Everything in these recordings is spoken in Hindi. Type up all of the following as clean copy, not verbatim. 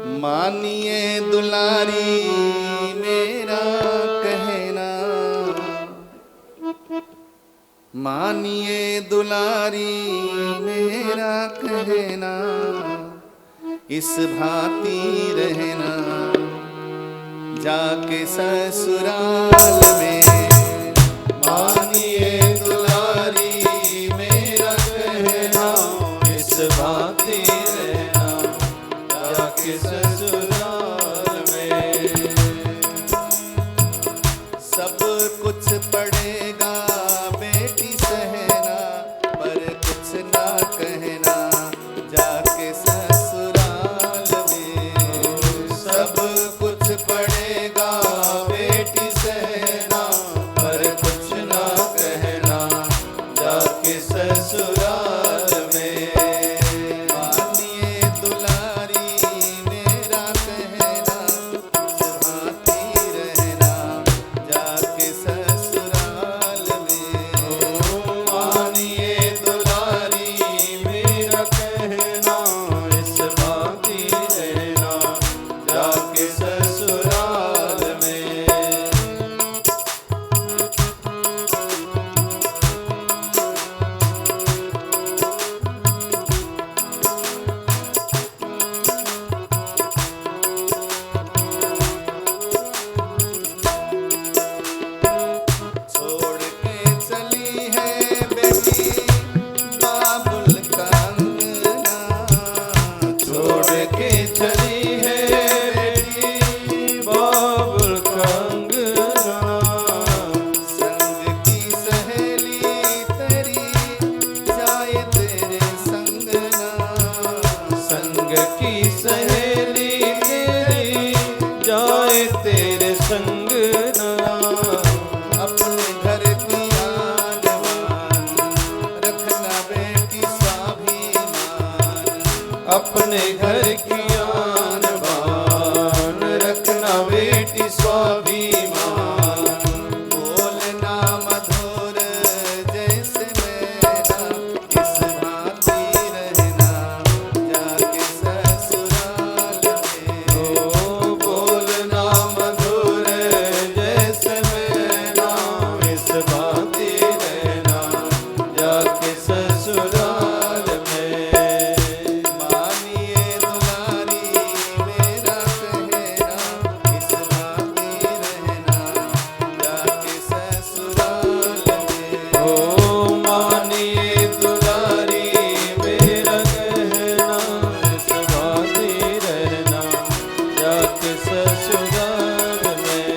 मानिए दुलारी मेरा कहना, मानिए दुलारी मेरा कहना, इस भांति रहना जाके ससुराल में। मानिए दुलारी मेरा कहना, इस भांति रहना जाके ससुराल में। सब कुछ पड़ेगा बेटी सहना, पर कुछ ना कहना जाके ससुराल में। सब कुछ पड़ेगा बेटी सहना, पर कुछ ना कहना जाके ससुराल में। मानिए दुलारी मेरा कहना, इस भांति रहना जाके ससुराल में। मानिए दुलारी मेरा कहना, इस भांति रहना जाके ससुराल में। छोड़ के चली है बेटी बाबुल का अंगना, छोड़ के चली है बेटी बाबुल का अंगना। संग की सहेली तेरी जाए तेरे संगना, संग की सहेली तेरी जाए तेरे संगना। अपने घर की आन बान रखना बेटी स्वाभिमान, अपने घर की आन बान रखना बेटी स्वाभिमान। बोलना मधुर जैसे मैना, इस भांति रहना जाके ससुराल में। ओ बोलना मधुर जैसे मैना, इस भांति रहना जाके ससुराल में। मानिए दुलारी मेरा कहना, इस भांति रहना जाके ससुराल में। ओ मानिए दुलारी मेरा कहना, इस भांति रहना जाके ससुराल में।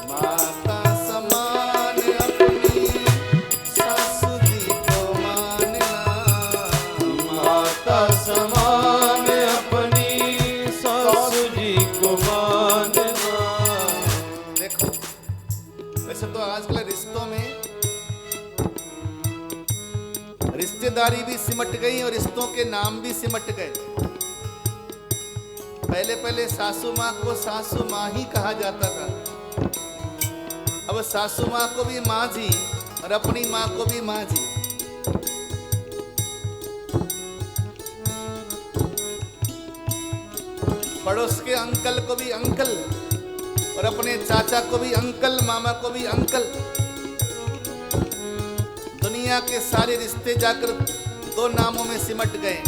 माता समान अपनी सासु जी को मानना, माता समान अपनी सासु जी को मानना। देखो, वैसे तो आजकल रिश्तों में रिश्तेदारी भी सिमट गई और रिश्तों के नाम भी सिमट गए। पहले पहले सासू माँ को सासू माँ ही कहा जाता था, अब सासू माँ को भी माँ जी और अपनी माँ को भी माँ जी। पड़ोस के अंकल को भी अंकल और अपने चाचा को भी अंकल, मामा को भी अंकल। दुनिया के सारे रिश्ते जाकर दो नामों में सिमट गए,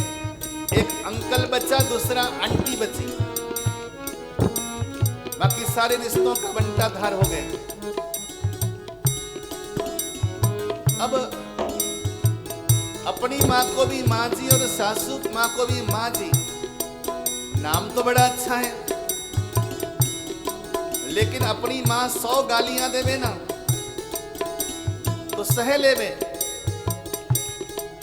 एक अंकल बचा, दूसरा आंटी बची। बाकी सारे रिश्तों का बंटाधार हो गए। अब अपनी माँ को भी माँ जी और सासू माँ को भी माँ जी, नाम तो बड़ा अच्छा है, लेकिन अपनी माँ 100 गालियां देवे ना तो सह लेवे,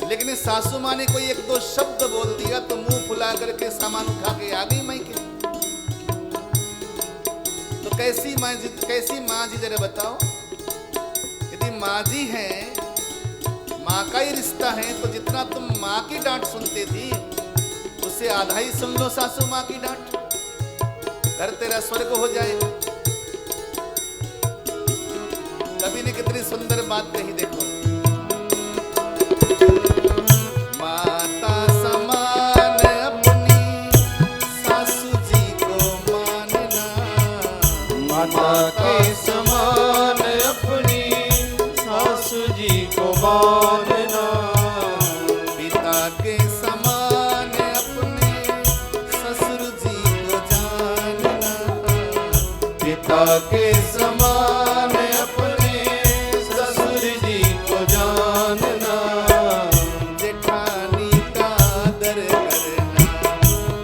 लेकिन सासू माँ ने कोई एक दो शब्द बोल दिया तो मुंह फुला करके सामान उठा के आ गई मायके। कैसी माँ जी जरा बताओ। यदि माँ जी हैं, माँ का ही रिश्ता है, तो जितना तुम माँ की डांट सुनते थी उससे आधा ही सुन लो सासू माँ की डांट, घर तेरा स्वर्ग हो जाए। कवि ने कितनी सुंदर बात कही देखो। माता समान अपनी सासू जी को मानना, माता के समान अपनी सासू जी को मानना, पिता के समान अपने ससुर जी को जानना, पिता के समान अपने ससुर जी को जानना, जेठानी का आदर करना,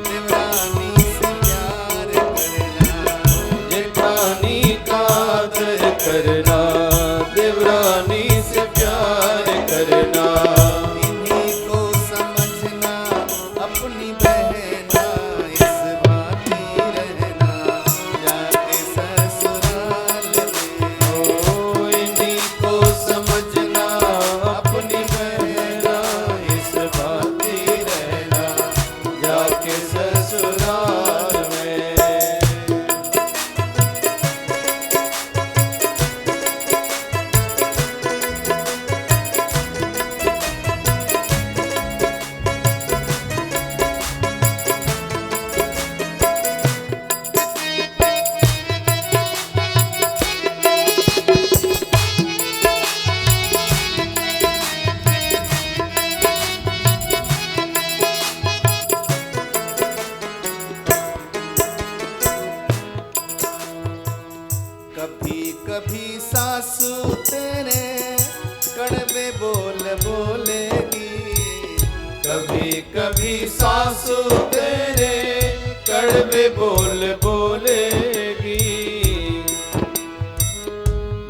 देवरानी से प्यार करना, जेठानी का आदर करना, देवरानी से प्यार करना, इन्हीं को समझना अपनी बहना, इस भांति रहना जाके ससुराल में। ओ इन्हीं को समझना अपनी बहना, इस भांति रहना जाके ससुराल में। कभी कभी सासू तेरे कड़वे बोल बोलेगी, कभी कभी सासू तेरे कड़वे बोल बोलेगी,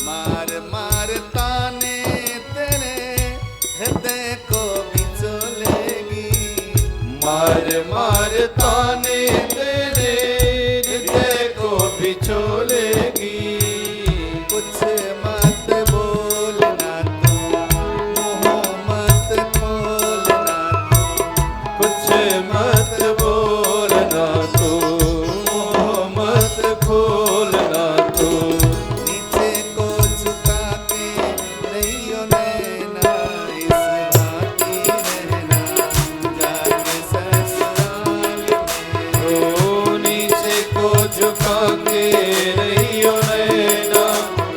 मार मार ताने तेरे हृदय को बिचोलेगी, मार मार ताने तेरे हृदय को बिछोलेगी, कुछ मत बोलना तू, मुँह मत खोलना तू, कुछ मत बोलना तू, मुँह मत खोलना तू, नीचे को झुका के रहियो नैना, इस भांति रहना जाके ससुराल में। ओ नीचे को झुका के रहियो नैना,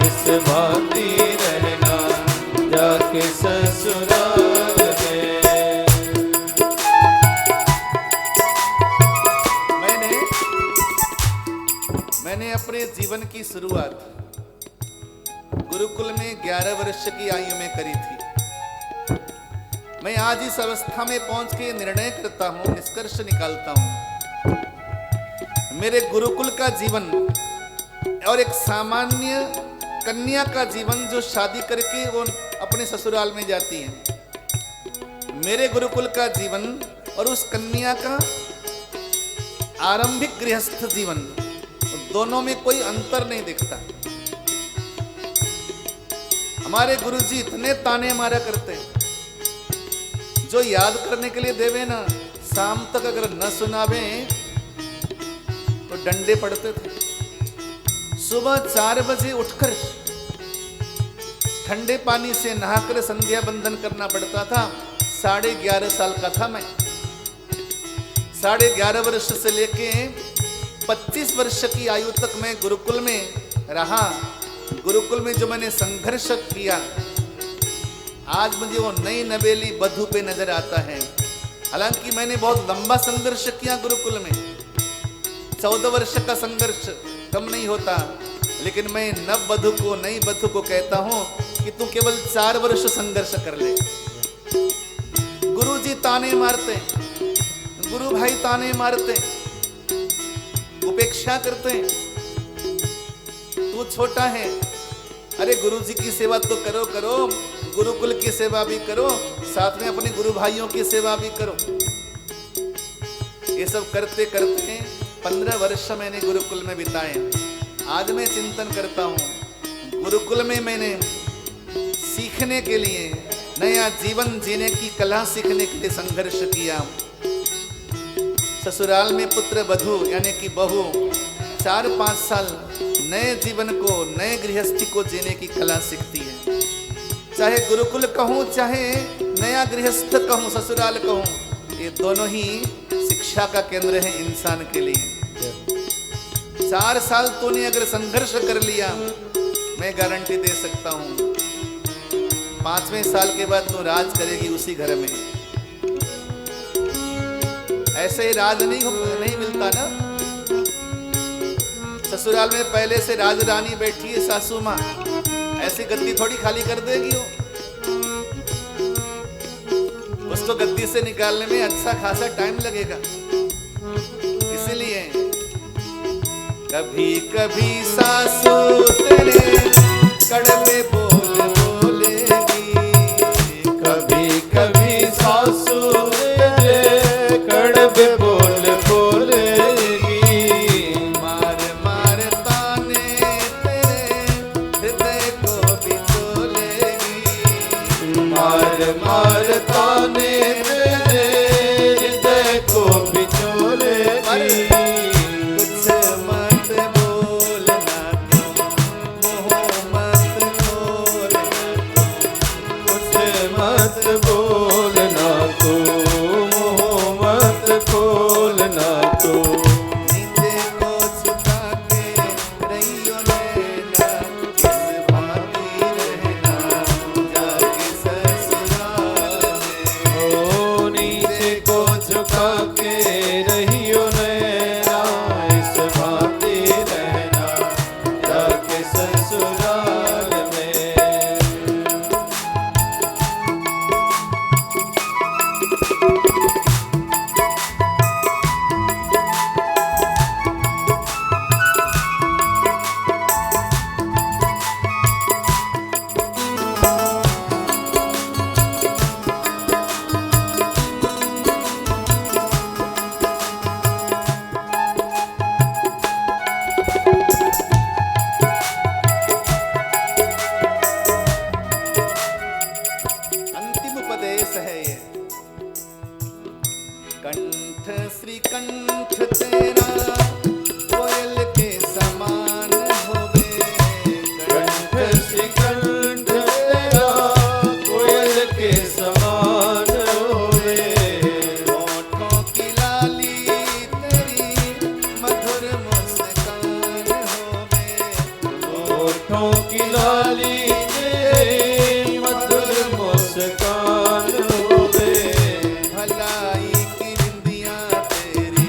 इस भांति रहना जाके ससुराल में। मैंने अपने जीवन की शुरुआत गुरुकुल में 11 वर्ष की आयु में करी थी। मैं आज इस अवस्था में पहुंच के निर्णय करता हूं, निष्कर्ष निकालता हूं, मेरे गुरुकुल का जीवन और एक सामान्य कन्या का जीवन जो शादी करके वो अपने ससुराल में जाती है, मेरे गुरुकुल का जीवन और उस कन्या का आरंभिक गृहस्थ जीवन, दोनों में कोई अंतर नहीं दिखता। हमारे गुरुजी इतने ताने मारा करते, जो याद करने के लिए देवे ना, शाम तक अगर न सुनावे तो डंडे पड़ते थे। सुबह 4 बजे उठकर ठंडे पानी से नहाकर संध्या बंदन करना पड़ता था। 11.5 साल का था मैं। 11.5 वर्ष से लेके 25 वर्ष की आयु तक मैं गुरुकुल में रहा। गुरुकुल में जो मैंने संघर्ष किया, आज मुझे वो नई नवेली बधू पे नजर आता है। हालांकि मैंने बहुत लंबा संघर्ष किया गुरुकुल में, 14 वर्ष का संघर्ष कम नहीं होता। लेकिन मैं नव बधू को, नई बधू को कहता हूं कि तू केवल 4 वर्ष संघर्ष कर ले। गुरुजी ताने मारते, गुरु भाई ताने मारते, उपेक्षा करते, तू छोटा है, अरे गुरुजी की सेवा तो करो करो, गुरुकुल की सेवा भी करो, साथ में अपने गुरु भाइयों की सेवा भी करो। ये सब करते करते 15 वर्ष मैंने गुरुकुल में बिताए। आज मैं चिंतन करता हूँ, गुरुकुल में मैंने सीखने के लिए, नया जीवन जीने की कला सीखने के लिए संघर्ष किया। ससुराल में पुत्र वधू यानी कि बहू 4-5 साल नए जीवन को, नए गृहस्थी को जीने की कला सीखती है। चाहे गुरुकुल कहूँ, चाहे नया गृहस्थ कहूँ, ससुराल कहूँ, ये दोनों ही शिक्षा का केंद्र है इंसान के लिए। 4 साल तूने अगर संघर्ष कर लिया, मैं गारंटी दे सकता हूँ 5वें साल के बाद तू राज करेगी उसी घर में। ऐसे ही राज नहीं मिलता ना। ससुराल में पहले से राज रानी बैठी है सासू माँ, ऐसी गद्दी थोड़ी खाली कर देगी वो। उसको गद्दी से निकालने में अच्छा खासा टाइम लगेगा। इसीलिए कभी कभी सासू तेरे कड़वे बोल बोलेगी, कभी कभी सासू तेरे कड़वे बोल बोलेगी, मार मार ताने तेरे हृदय को बिचोलेगी, मार मार ताने तेरे हृदय को बिचोलेगी। कुछ मत बोलना तू, मुँह मत खोलना, कुछ मत बोलना तू, मुँह मत खोलना तू। नीचे को झुका के रहियो नैना, इस भांति रहना जाके ससुराल में। ओ नीचे को झुका के रहियो नैना, इस भांति रहना जाके ससुराल में। अंतिम उपदेश है ये। कंठ श्री कंठ तेरा कोयल के समान होवे, कंठ श्री कंठ तेरा कोयल के समान होवे, होठों की लाली तेरी मधुर मुस्कान होवे, होठों की लाली तेरी मधुर मुस्कान होवे, भलाई की बिंदिया तेरी,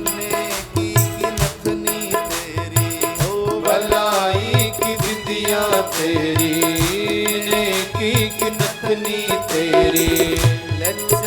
नेकी की नथनी तेरी, ओ भलाई की बिंदिया तेरी, नेकी की नथनी तेरी। लच्छे